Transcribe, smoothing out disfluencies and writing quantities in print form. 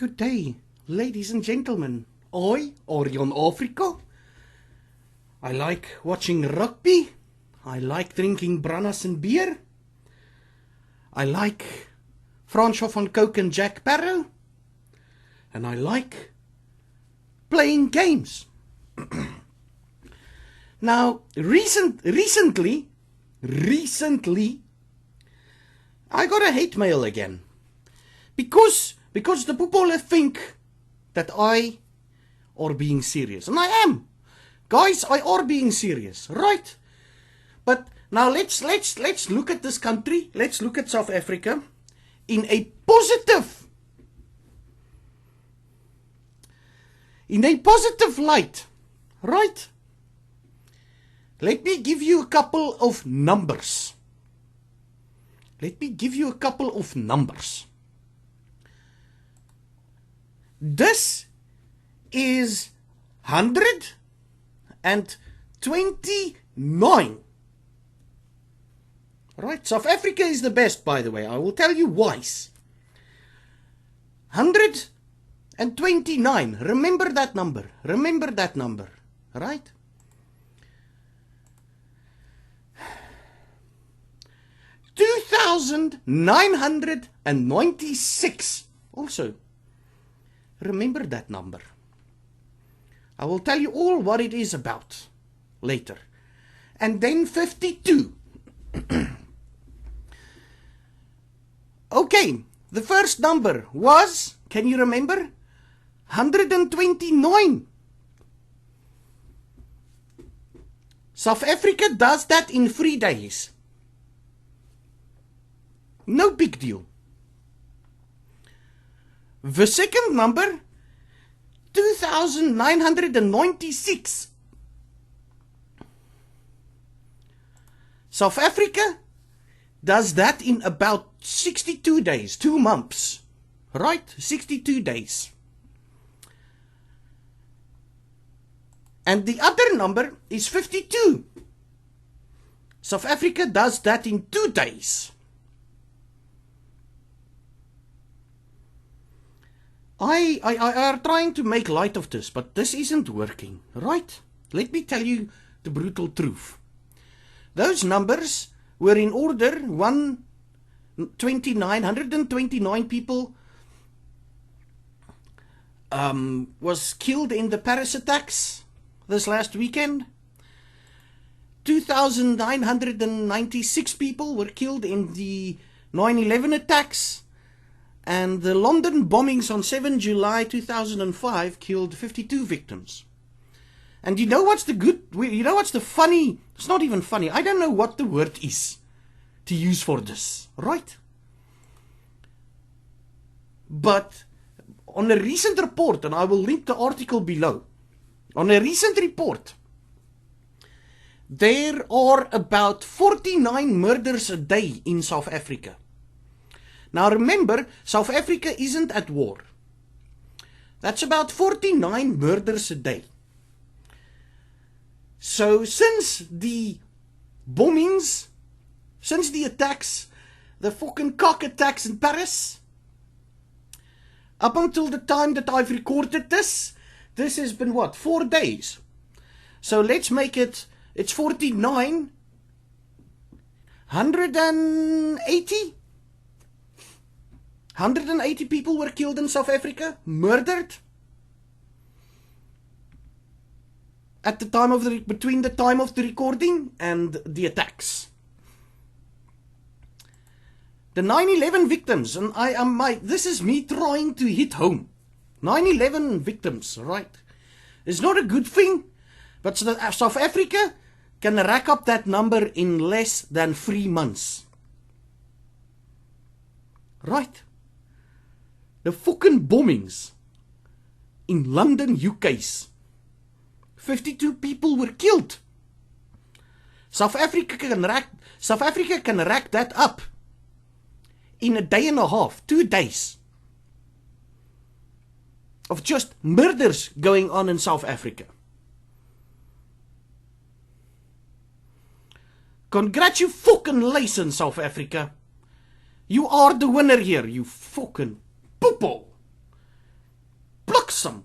Good day, ladies and gentlemen. I, Orion Afrika. I like watching rugby. I like drinking brannas and beer. I like Francois van Coke and Jack Barrow. And I like playing games. Now, recently, I got a hate mail again. Because the people think that I are being serious. And I am. Guys, I are being serious, right? But now let's look at this country. Let's look at South Africa in a positive light, right? Let me give you a couple of numbers. This is 129. Right, South Africa is the best, by the way. I will tell you why. 129. Remember that number. Right? $2,996. Also, remember that number. I will tell you all what it is about later. And then 52. Okay, the first number was, can you remember? 129. South Africa does that in 3 days. No big deal. The second number, 2,996. South Africa does that in about 62 days, 2 months. Right? 62 days. And the other number is 52. South Africa does that in 2 days. I are trying to make light of this, but this isn't working, right? Let me tell you the brutal truth. Those numbers were in order. 129 people was killed in the Paris attacks this last weekend. 2,996 people were killed in the 9/11 attacks. And the London bombings on 7 July 2005 killed 52 victims. And you know what's the funny? It's not even funny. I don't know what the word is to use for this, right? But on a recent report, and I will link the article below, on a recent report, there are about 49 murders a day in South Africa. Now remember, South Africa isn't at war. That's about 49 murders a day. So since the bombings, since the attacks, the fucking cock attacks in Paris, up until the time that I've recorded this has been what, 4 days. So let's make it, it's 49, 180 people were killed in South Africa, murdered, at the time of between the time of the recording and the attacks. The 9/11 victims, and this is me trying to hit home. 9/11 victims, right? It's not a good thing, but South Africa can rack up that number in less than 3 months. Right? The fucking bombings in London, UK's. 52 people were killed. South Africa can rack that up in a day and a half, 2 days, of just murders going on in South Africa. Congratulations, South Africa. You are the winner here, you fucking poopo. awesome